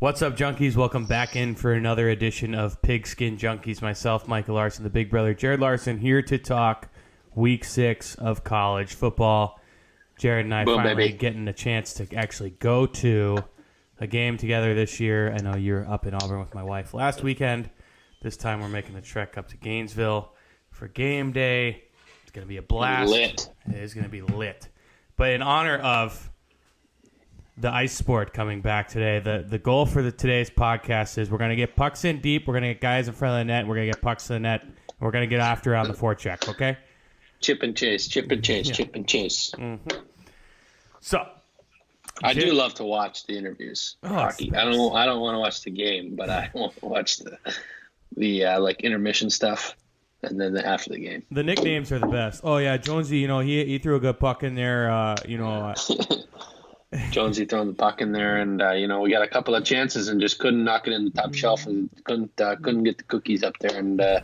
What's up, junkies? Welcome back in for another edition of Pigskin Junkies. Myself, Michael Larson, the big brother, Jared Larson, here to talk Week 6 of college football. Jared and I finally getting a chance to actually go to a game together this year. I know you were up in Auburn with my wife last weekend. This time we're making the trek up to Gainesville for game day. It's going to be a blast. Lit. It is going to be lit. But in honor of the ice sport coming back today, the goal for today's podcast is we're going to get pucks in deep, we're going to get guys in front of the net, we're going to get pucks to the net, and we're going to get after on the forecheck, okay? Chip and chase. Mm-hmm. So, I do love to watch the interviews. Hockey. Nice. I don't want to watch the game, but I want to watch the like intermission stuff, and then after the game. The nicknames are the best. Oh yeah, Jonesy. He threw a good puck in there. Jonesy throwing the puck in there, and we got a couple of chances and just couldn't knock it in the top shelf, and couldn't get the cookies up there, and but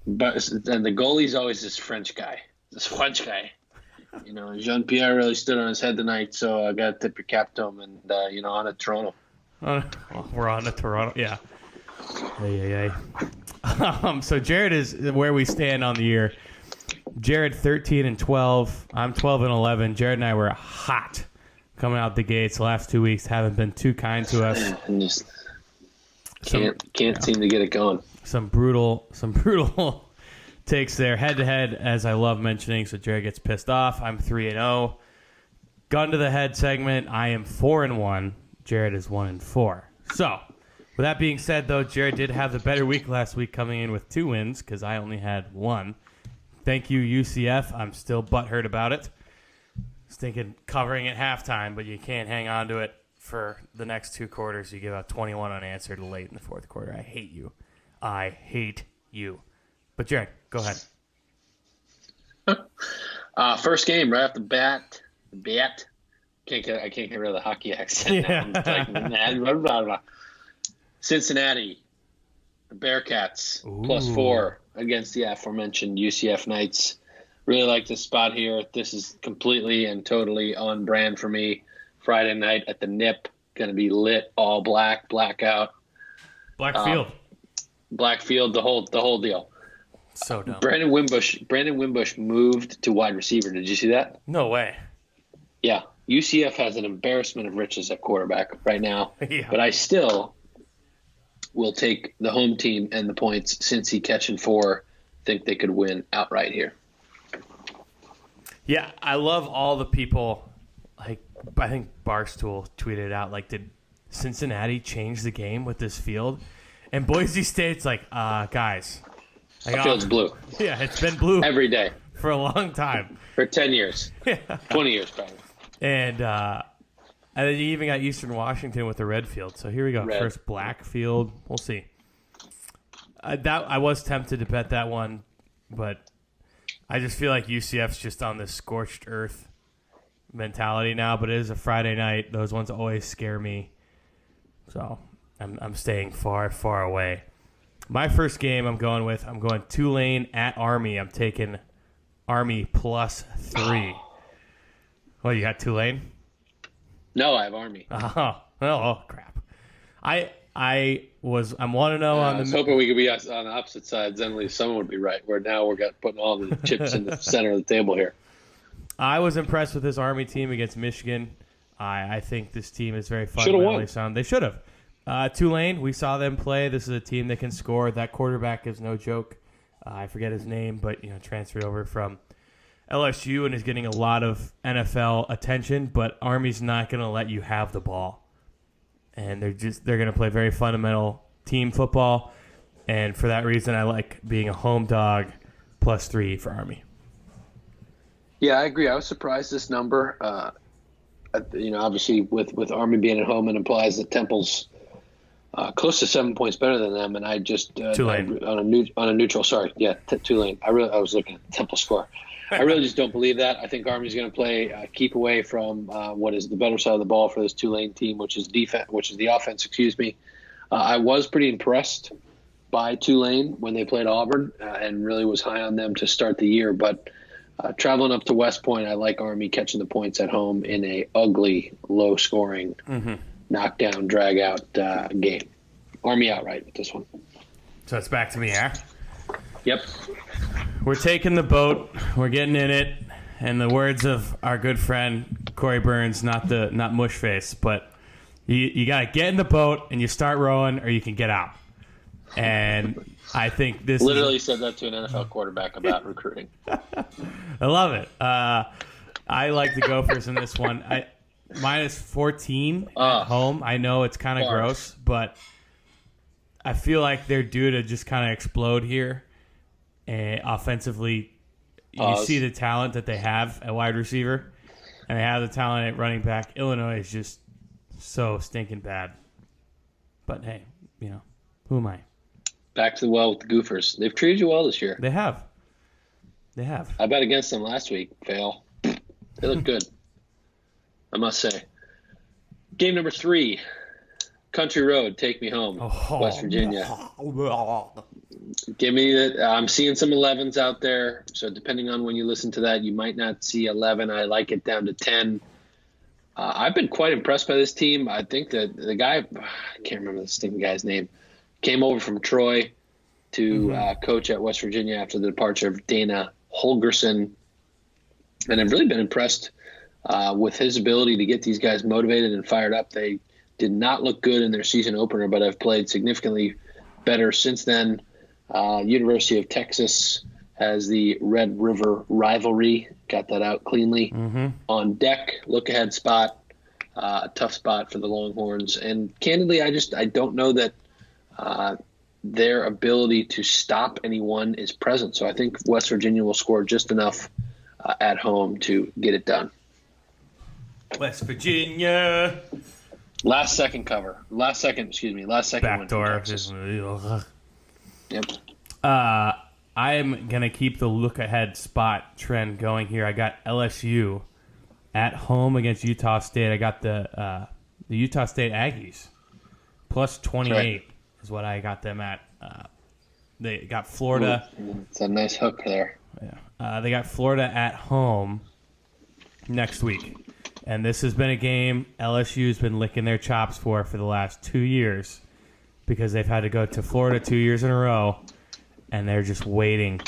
and the goalie's always this French guy. Jean-Pierre really stood on his head tonight, so I got to tip your cap to him, and on to Toronto. We're on to Toronto, yeah. Hey. So Jared is where we stand on the year. Jared 13-12. I'm 12-11. Jared and I were hot coming out the gates. The last 2 weeks haven't been too kind to us. And just can't seem to get it going. Some brutal takes there. Head to head, as I love mentioning. So Jared gets pissed off. I'm 3-0. Gun to the head segment. I am 4-1. Jared is 1-4. So with that being said, though, Jared did have the better week last week, coming in with 2 wins because I only had 1. Thank you, UCF. I'm still butthurt about it. I was thinking covering at halftime, but you can't hang on to it for the next 2 quarters. You give out 21 unanswered late in the fourth quarter. I hate you. But, Jared, go ahead. First game, right off the bat. I can't get rid of the hockey accent now. Like, Cincinnati, the Bearcats, +4 against the aforementioned UCF Knights. Really like this spot here. This is completely and totally on brand for me. Friday night at the Nip, going to be lit, all black, blackout. Black field, the whole deal. So dumb. Brandon Wimbush moved to wide receiver. Did you see that? No way. Yeah. UCF has an embarrassment of riches at quarterback right now. Yeah. But I still will take the home team and the points. Cincy catching 4. Think they could win outright here. Yeah, I love all the people. Like, I think Barstool tweeted out, like, did Cincinnati change the game with this field? And Boise State's like, guys. The field's blue. Yeah, it's been blue every day for a long time. For 10 years. Yeah. 20 years probably. And then you even got Eastern Washington with the red field. So here we go. Red. First black field. We'll see. I was tempted to bet that one, but I just feel like UCF's just on this scorched earth mentality now. But it is a Friday night. Those ones always scare me. So I'm staying far, far away. My first game I'm going Tulane at Army. I'm taking Army +3. Well, you got Tulane? No, I have Army. Oh, crap. I'm 1-0 on the. I was hoping we could be on the opposite sides. Then at least someone would be right. Where now we're putting all the chips in the center of the table here. I was impressed with this Army team against Michigan. I think this team is very fundamentally sound. They should have. Tulane, we saw them play. This is a team that can score. That quarterback is no joke. I forget his name, but transferred over from LSU and is getting a lot of NFL attention, but Army's not going to let you have the ball. And they're going to play very fundamental team football. And for that reason, I like being a home dog +3 for Army. Yeah, I agree. I was surprised this number. Obviously with Army being at home, it implies that Temple's close to 7 points better than them. And I just Tulane on a neutral. Sorry, yeah, Tulane. I was looking at Temple score. I really just don't believe that. I think Army's going to play keep away from what is the better side of the ball for this Tulane team, which is the offense. Excuse me. I was pretty impressed by Tulane when they played Auburn and really was high on them to start the year. But traveling up to West Point, I like Army catching the points at home in a ugly, low-scoring knockdown, drag out game. Army outright with this one. So it's back to me, huh? Yep. We're taking the boat. We're getting in it. And the words of our good friend Corey Burns, not Mushface, but you got to get in the boat and you start rowing, or you can get out. And I think this literally said that to an NFL quarterback about recruiting. I love it. I like the Gophers in this one. Minus 14 at home. I know it's kind of gross, but I feel like they're due to just kind of explode here. And offensively, you see the talent that they have at wide receiver, and they have the talent at running back. Illinois is just so stinking bad. But hey, who am I? Back to the well with the Gophers. They've treated you well this year. They have. I bet against them last week. Fail. They look good, I must say. Game number 3, Country Road, take me home, West Virginia. Give me that. I'm seeing some 11s out there, so depending on when you listen to that, you might not see 11. I like it down to 10. I've been quite impressed by this team. I think that the guy, I can't remember the stinking guy's name, came over from Troy to coach at West Virginia after the departure of Dana Holgerson. And I've really been impressed with his ability to get these guys motivated and fired up. They did not look good in their season opener, but have played significantly better since then. University of Texas has the Red River rivalry. Got that out cleanly. On deck, look-ahead spot, a tough spot for the Longhorns. And candidly, I don't know that their ability to stop anyone is present. So I think West Virginia will score just enough at home to get it done. West Virginia. Last second backdoor. Yep. I'm going to keep the look-ahead spot trend going here. I got LSU at home against Utah State. I got the Utah State Aggies. Plus 28 is what I got them at. They got Florida. It's a nice hook there. Yeah. They got Florida at home next week. And this has been a game LSU's been licking their chops for the last 2 years because they've had to go to Florida 2 years in a row, and they're just waiting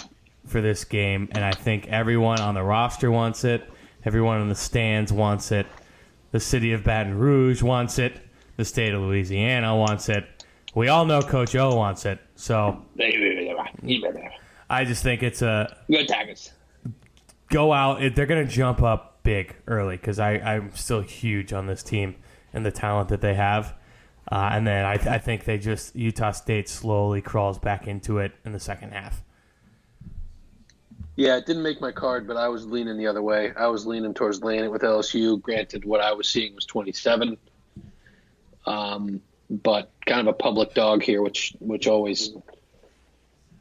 for this game. And I think everyone on the roster wants it. Everyone in the stands wants it. The city of Baton Rouge wants it. The state of Louisiana wants it. We all know Coach O wants it. So I just think it's a good Tigers. Go out. They're going to jump up big early because I'm still huge on this team and the talent that they have. And then I think Utah State slowly crawls back into it in the second half. Yeah, it didn't make my card, but I was leaning the other way. I was leaning towards laying it with LSU. Granted, what I was seeing was 27. But kind of a public dog here, which always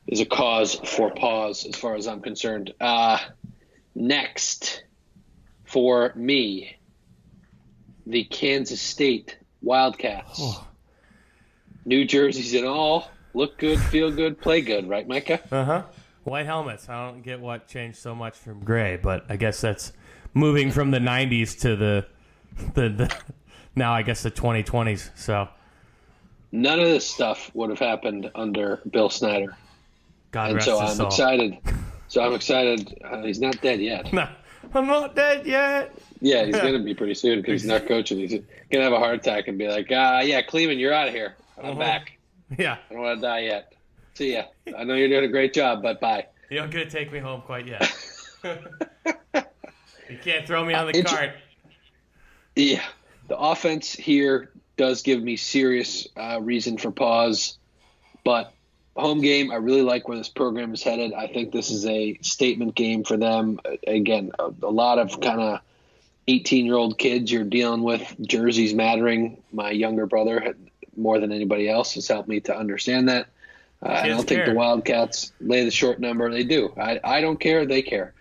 is a cause for pause as far as I'm concerned. Next, for me, the Kansas State Wildcats. New jerseys and all. Look good, feel good, play good, right, Micah? White helmets. I don't get what changed so much from gray, but I guess that's moving from the 90s to the now I guess the 2020s. So none of this stuff would have happened under Bill Snyder. God and rest so his I'm soul. excited. I'm excited. He's not dead yet. No, I'm not dead yet. Yeah, he's going to be pretty soon because he's not coaching. He's going to have a heart attack and be like, yeah, Cleveland, you're out of here. I'm back. Yeah. I don't want to die yet. See ya. I know you're doing a great job, but bye. You're not going to take me home quite yet. You can't throw me on the cart. Yeah. The offense here does give me serious reason for pause. But home game, I really like where this program is headed. I think this is a statement game for them. Again, a lot of kind of 18-year-old kids you're dealing with, jerseys mattering. My younger brother, more than anybody else, has helped me to understand that. And I'll take the Wildcats, lay the short number. They do. I don't care. They care.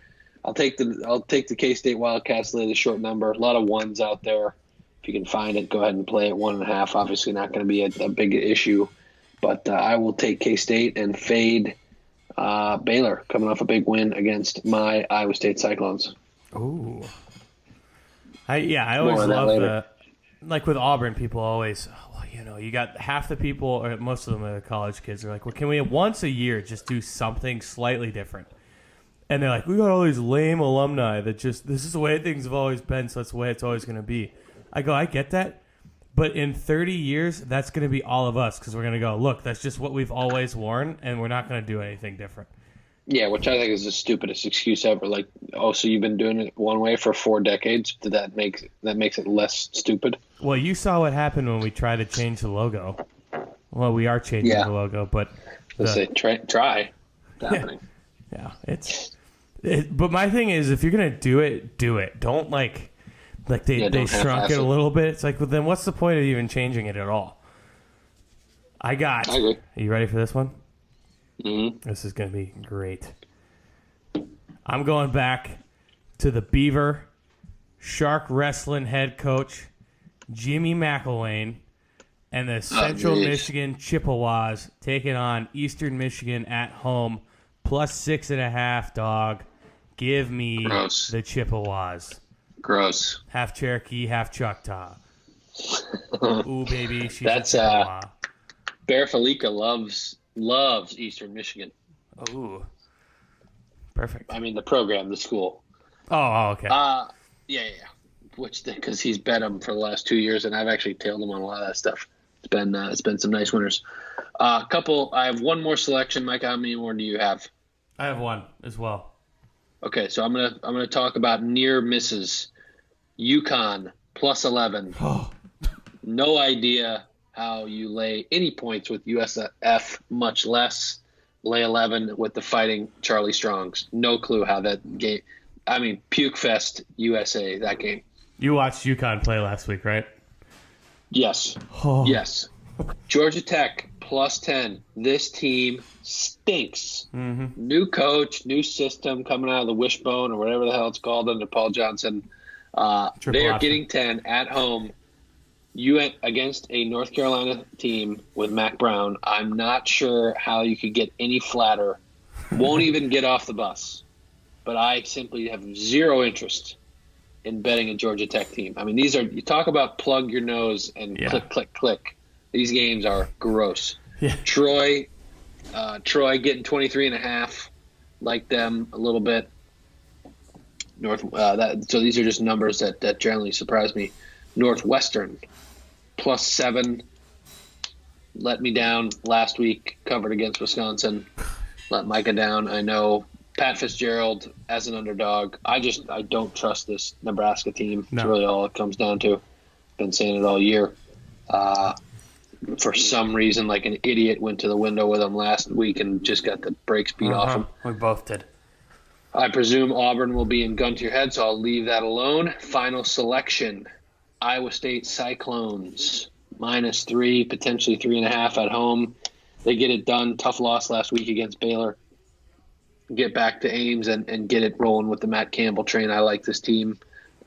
I'll take the K-State Wildcats, lay the short number. A lot of ones out there. If you can find it, go ahead and play it 1.5. Obviously not going to be a big issue. But I will take K-State and fade Baylor coming off a big win against my Iowa State Cyclones. Ooh. I always love like with Auburn, people always, you got half the people, or most of them are college kids, are like, well, can we once a year just do something slightly different? And they're like, we got all these lame alumni that just, this is the way things have always been, so that's the way it's always going to be. I go, I get that. But in 30 years, that's going to be all of us, because we're going to go, look, that's just what we've always worn, and we're not going to do anything different. Yeah, which I think is the stupidest excuse ever. Like, oh, so you've been doing it one way for 4 decades? That makes it less stupid? Well, you saw what happened when we tried to change the logo. Well, we are changing the logo, but let's say try. It's happening. Yeah, but my thing is, if you're gonna do it, do it. Don't they shrunk it a little bit. It's like, well, then what's the point of even changing it at all? I agree. Are you ready for this one? Mm-hmm. This is gonna be great. I'm going back to the Beaver Shark Wrestling head coach Jimmy McElwain and the Central Michigan Chippewas taking on Eastern Michigan at home. +6.5, dog. Give me the Chippewas. Gross. Half Cherokee, half Choctaw. Ooh, baby, she's That's a Chippewa. Bear Felica loves Eastern Michigan. Ooh, perfect. I mean, the program, the school. Oh, okay. Yeah. Which, because he's bet them for the last 2 years, and I've actually tailed him on a lot of that stuff. It's been some nice winners. I have one more selection, Mike. How many more do you have? I have one as well. Okay, so I'm gonna talk about near misses. UConn +11. Oh. No idea how you lay any points with USF, much less lay 11 with the Fighting Charlie Strongs. No clue how that game. I mean, Puke Fest USA, that game. You watched UConn play last week, right? Yes. Oh. Yes. Georgia Tech +10. This team stinks. Mm-hmm. New coach, new system coming out of the wishbone or whatever the hell it's called under Paul Johnson. They are getting 10 at home. You went against a North Carolina team with Mac Brown. I'm not sure how you could get any flatter. Won't even get off the bus. But I simply have zero interest in betting a Georgia Tech team. I mean, you talk about plug your nose and click, click, click. These games are gross. Yeah. Troy getting 23.5, like them a little bit. So these are just numbers that generally surprise me. Northwestern +7, let me down last week. Covered against Wisconsin, let Micah down. I know. Pat Fitzgerald as an underdog. I don't trust this Nebraska team. No. It's really all it comes down to. Been saying it all year. For some reason, like an idiot, went to the window with them last week and just got the brakes beat off them. We both did. I presume Auburn will be in gun to your head, so I'll leave that alone. Final selection, Iowa State Cyclones, -3, potentially 3.5 at home. They get it done. Tough loss last week against Baylor. Get back to Ames and get it rolling with the Matt Campbell train. I like this team.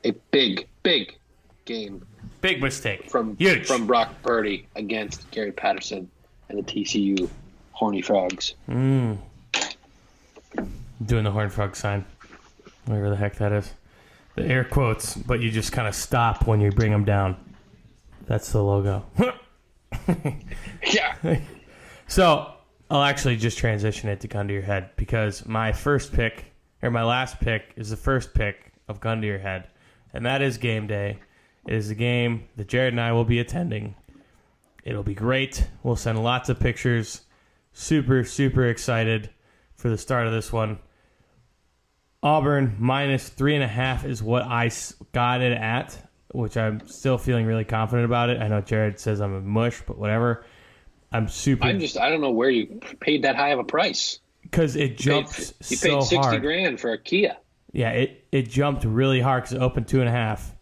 A big, big game. Big mistake. From Brock Purdy against Gary Patterson and the TCU Horny Frogs. Doing the Horned Frog sign. Whatever the heck that is. The air quotes, but you just kind of stop when you bring them down. That's the logo. Yeah. So I'll actually just transition it to Gun to Your Head because my last pick is the first pick of Gun to Your Head, and that is game day. It is a game that Jared and I will be attending. It'll be great. We'll send lots of pictures. Super, super excited for the start of this one. Auburn -3.5 is what I got it at, which I'm still feeling really confident about it. I know Jared says I'm a mush, but whatever. I don't know where you paid that high of a price. Because it jumped you paid $60,000 for a Kia. Yeah, it jumped really hard because it opened 2.5,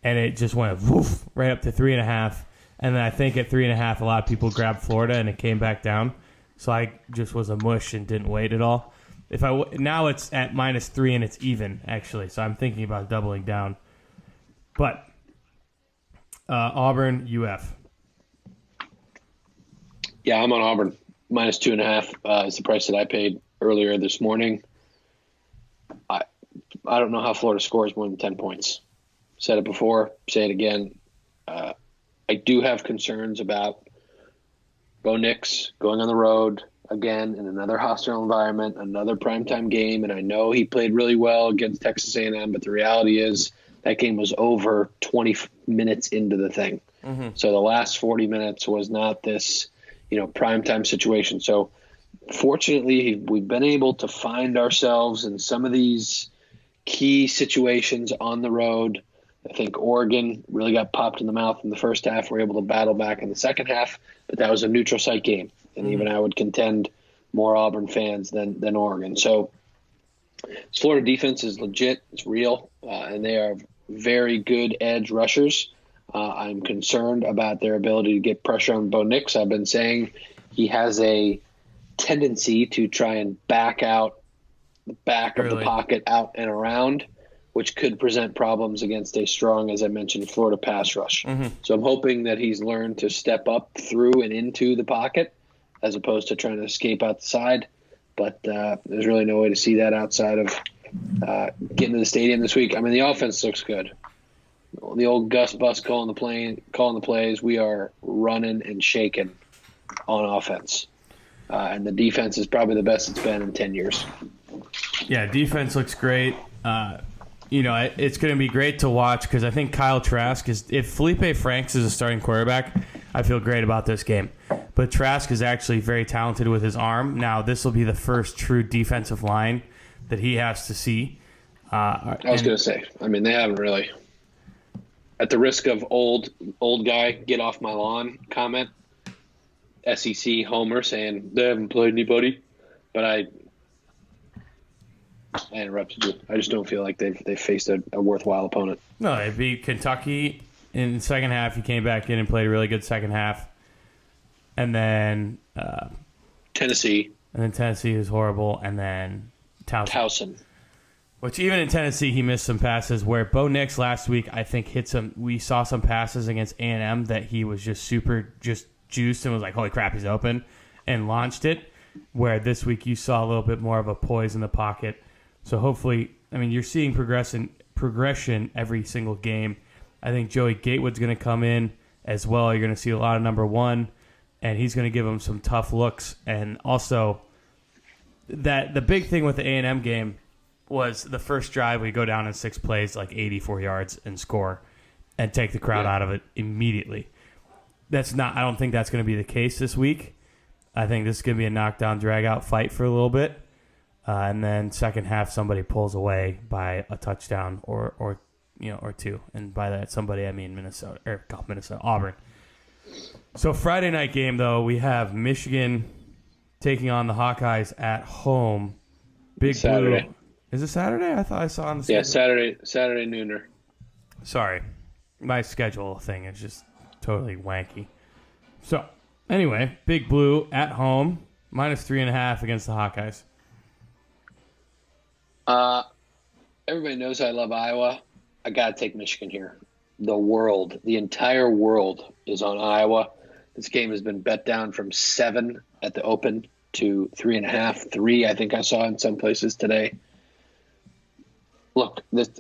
and it just went woof right up to 3.5. And then I think at 3.5, a lot of people grabbed Florida, and it came back down. So I just was a mush and didn't wait at all. Now it's at -3 and it's even actually. So I'm thinking about doubling down. But Auburn UF. Yeah, I'm on Auburn. -2.5 is the price that I paid earlier this morning. I don't know how Florida scores more than 10 points. Said it before, say it again. I do have concerns about Bo Nix going on the road again in another hostile environment, another primetime game. And I know he played really well against Texas A&M, but the reality is that game was over 20 minutes into the thing. Mm-hmm. So the last 40 minutes was not this, primetime situation. So fortunately, we've been able to find ourselves in some of these key situations on the road. I think Oregon really got popped in the mouth in the first half. We're able to battle back in the second half, but that was a neutral site game. And even I would contend more Auburn fans than Oregon. So this Florida defense is legit. It's real. And they are very good edge rushers. I'm concerned about their ability to get pressure on Bo Nix. I've been saying he has a tendency to try and back out the back of the pocket out and around, which could present problems against a strong, as I mentioned, Florida pass rush. Mm-hmm. So I'm hoping that he's learned to step up through and into the pocket as opposed to trying to escape out the side. But there's really no way to see that outside of getting to the stadium this week. I mean, the offense looks good. The old Gus Bus calling the plays. We are running and shaking on offense. And the defense is probably the best it's been in 10 years. Yeah, defense looks great. It's going to be great to watch because I think Kyle Trask if Felipe Franks is a starting quarterback, I feel great about this game. But Trask is actually very talented with his arm. Now, this will be the first true defensive line that he has to see. I was going to say, they haven't really. At the risk of old guy, get off my lawn comment, SEC homer saying they haven't played anybody, but I interrupted you. I just don't feel like they've faced a worthwhile opponent. No, they beat Kentucky in the second half. He came back in and played a really good second half. And then Tennessee. And then Tennessee was horrible. And then Towson. Which even in Tennessee, he missed some passes where Bo Nix last week, I think, hit some. We saw some passes against A&M that he was just juiced and was like, holy crap, he's open, and launched it. Where this week you saw a little bit more of a poise in the pocket. So hopefully, you're seeing progression every single game. I think Joey Gatewood's going to come in as well. You're going to see a lot of number one, and he's going to give him some tough looks. And also, the big thing with the A&M game was the first drive we go down in 6 plays, like 84 yards, and score, and take the crowd out of it immediately. I don't think that's going to be the case this week. I think this is going to be a knockdown, drag-out fight for a little bit. And then second half, somebody pulls away by a touchdown or two. And by that somebody, I mean Auburn. So Friday night game, though, we have Michigan taking on the Hawkeyes at home. Big Saturday. Blue. Is it Saturday? I thought I saw on the schedule. Yeah, Saturday nooner. Sorry. My schedule thing is just totally wanky. So, anyway, Big Blue at home, -3.5 against the Hawkeyes. Everybody knows I love Iowa. I got to take Michigan here. The entire world is on Iowa. This game has been bet down from 7 at the open to 3.5, 3 I think I saw in some places today. Look, this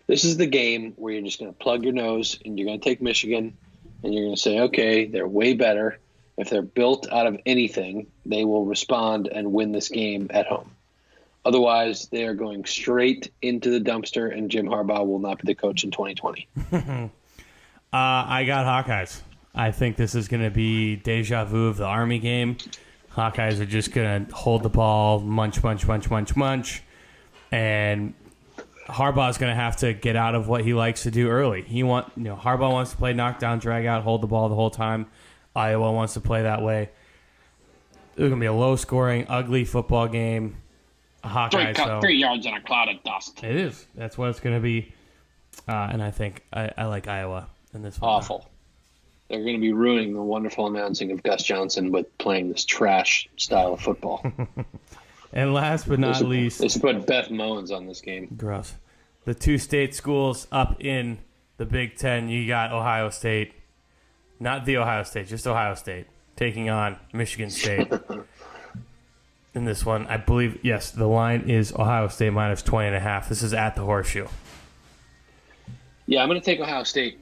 is the game where you're just going to plug your nose and you're going to take Michigan and you're going to say, okay, they're way better. If they're built out of anything, they will respond and win this game at home. Otherwise, they are going straight into the dumpster, and Jim Harbaugh will not be the coach in 2020. I got Hawkeyes. I think this is going to be deja vu of the Army game. Hawkeyes are just going to hold the ball, munch, and Harbaugh's going to have to get out of what he likes to do early. Harbaugh wants to play knockdown, drag out, hold the ball the whole time. Iowa wants to play that way. It's going to be a low-scoring, ugly football game. Hawkeyes, 3 yards in a cloud of dust. It is. That's what it's going to be. And I think I like Iowa in this one. Awful. They're going to be ruining the wonderful announcing of Gus Johnson with playing this trash style of football. And last but not least, they should put Beth Mowins on this game. Gross. The 2 state schools up in the Big Ten. You got Ohio State, not the Ohio State, just Ohio State, taking on Michigan State. In this one, I believe, yes, the line is Ohio State -20.5. This is at the Horseshoe. Yeah, I'm going to take Ohio State.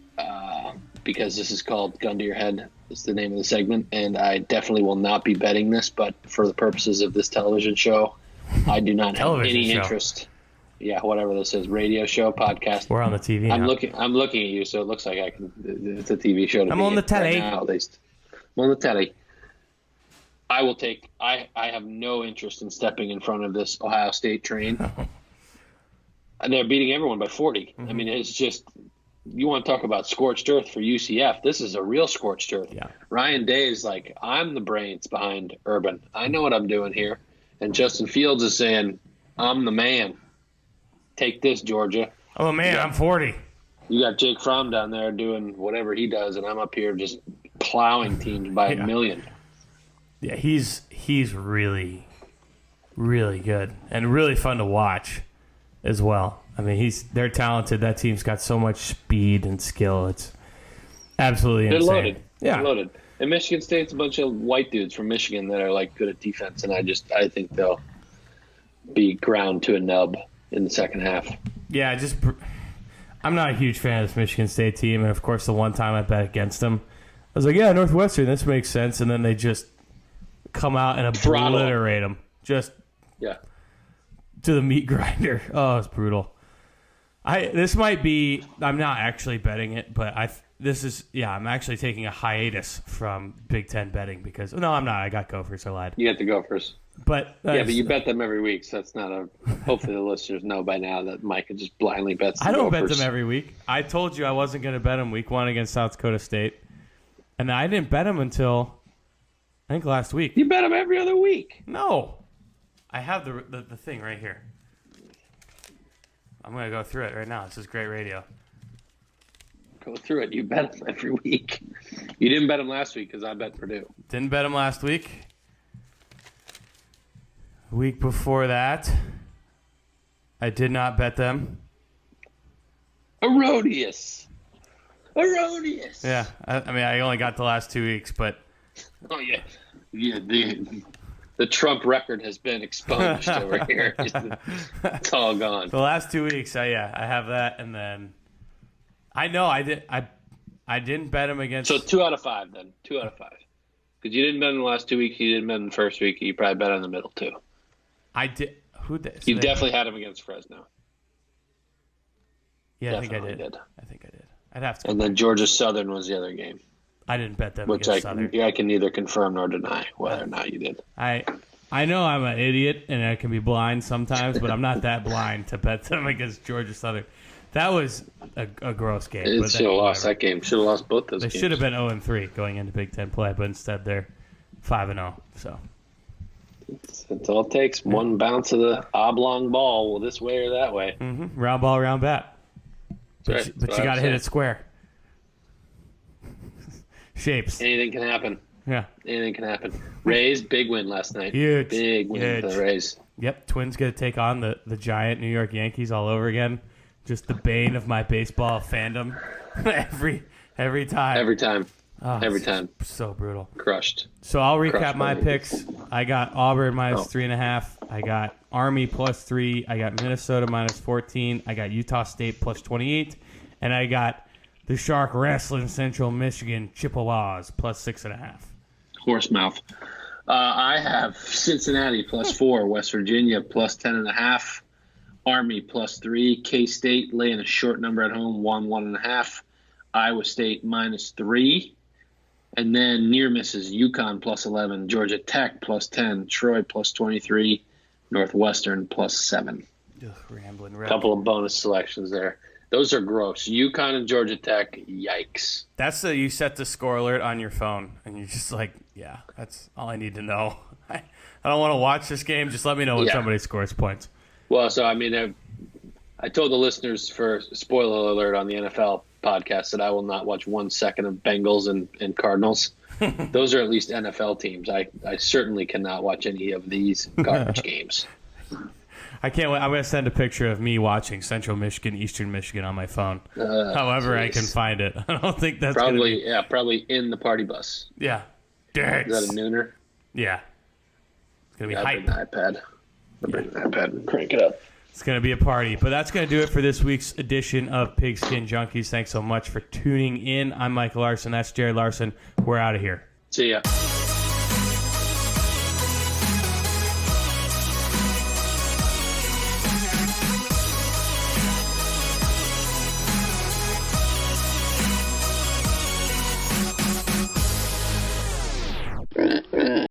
because this is called Gun to Your Head. It's the name of the segment, and I definitely will not be betting this, but for the purposes of this television show, I do not have any interest. Yeah, whatever this is, radio show, podcast. We're on the TV I'm now. I'm looking at you, so it looks like I can. It's a TV show. I'm on the telly. Right now, at least. I'm on the telly. I will take. I have no interest in stepping in front of this Ohio State train. And they're beating everyone by 40. Mm-hmm. I mean, it's just, you want to talk about scorched earth for UCF. This is a real scorched earth. Yeah. Ryan Day is like, I'm the brains behind Urban. I know what I'm doing here. And Justin Fields is saying, I'm the man. Take this, Georgia. Oh, man, I'm 40. You got Jake Fromm down there doing whatever he does, and I'm up here just plowing teams by a million. Yeah, he's really, really good and really fun to watch as well. I mean, they're talented. That team's got so much speed and skill. It's absolutely insane. They're loaded. Yeah. They're loaded. And Michigan State's a bunch of white dudes from Michigan that are like good at defense, and I think they'll be ground to a nub in the second half. Yeah, I'm not a huge fan of this Michigan State team, and of course the one time I bet against them, I was like, yeah, Northwestern, this makes sense, and then they just come out and obliterate them. Just to the meat grinder. Oh, it's brutal. This might be, I'm not actually betting it, but I'm actually taking a hiatus from Big Ten betting because, no, I'm not. I got Gophers. I lied. You got the Gophers. But you bet them every week, so that's not hopefully the listeners know by now that Micah just blindly bets the I don't Gophers. bet them every week. I told you I wasn't going to bet them week 1 against South Dakota State. And I didn't bet them until, I think, last week. You bet them every other week. No. I have the thing right here. I'm going to go through it right now. This is great radio. Go through it. You bet them every week. You didn't bet them last week because I bet Purdue. Didn't bet them last week. Week before that, I did not bet them. Erroneous. Yeah. I mean, I only got the last 2 weeks, but... Oh, yeah. Yeah, the Trump record has been expunged over here. It's all gone. The last 2 weeks, I have that, and then I know I didn't bet him against. So 2 out of 5 then. 2 out of 5. Because you didn't bet in the last 2 weeks. You didn't bet in the first week. You probably bet in the middle too. I did. Who did? You definitely had him against Fresno. Yeah, definitely I think I did. I think I did. I'd have to. And then Georgia Southern was the other game. I didn't bet them which against Southern. I can neither confirm nor deny whether or not you did. I know I'm an idiot and I can be blind sometimes, but I'm not that blind to bet them against Georgia Southern. That was a gross game. It should have lost that game. Should have lost both those games. They should have been 0-3 going into Big Ten play, but instead they're 5-0. So that's all it takes. One bounce of the oblong ball, this way or that way. Mm-hmm. Round ball, round bat. But you got to hit it square. Shapes. Anything can happen. Yeah. Anything can happen. Rays, big win last night. Huge. Big win for the Rays. Yep. Twins going to take on the giant New York Yankees all over again. Just the bane of my baseball fandom. every time. Every time. Oh, every time. So brutal. Crushed. So I'll recap my picks. I got Auburn minus 3.5. I got Army plus 3. I got Minnesota minus 14. I got Utah State plus 28. And I got the Shark Wrestling Central Michigan Chippewas plus 6.5. Horse mouth. I have Cincinnati plus 4. West Virginia plus 10.5. Army plus 3. K-State laying a short number at home, 1.5. Iowa State minus 3. And then near misses, UConn plus 11. Georgia Tech plus 10. Troy plus 23. Northwestern plus 7. Rambling. Couple of bonus selections there. Those are gross. UConn and Georgia Tech, yikes. That's you set the score alert on your phone, and you're just like, yeah, that's all I need to know. I don't want to watch this game. Just let me know when somebody scores points. Well, so, I mean, I told the listeners for spoiler alert on the NFL podcast that I will not watch 1 second of Bengals and Cardinals. Those are at least NFL teams. I certainly cannot watch any of these garbage games. I can't wait. I'm going to send a picture of me watching Central Michigan, Eastern Michigan on my phone. However I can find it. I don't think that's probably probably in the party bus. Yeah. Is that a nooner? Yeah. It's going to be hype. Bring the iPad. I'll bring the iPad and crank it up. It's going to be a party. But that's going to do it for this week's edition of Pigskin Junkies. Thanks so much for tuning in. I'm Michael Larson. That's Jared Larson. We're out of here. See ya.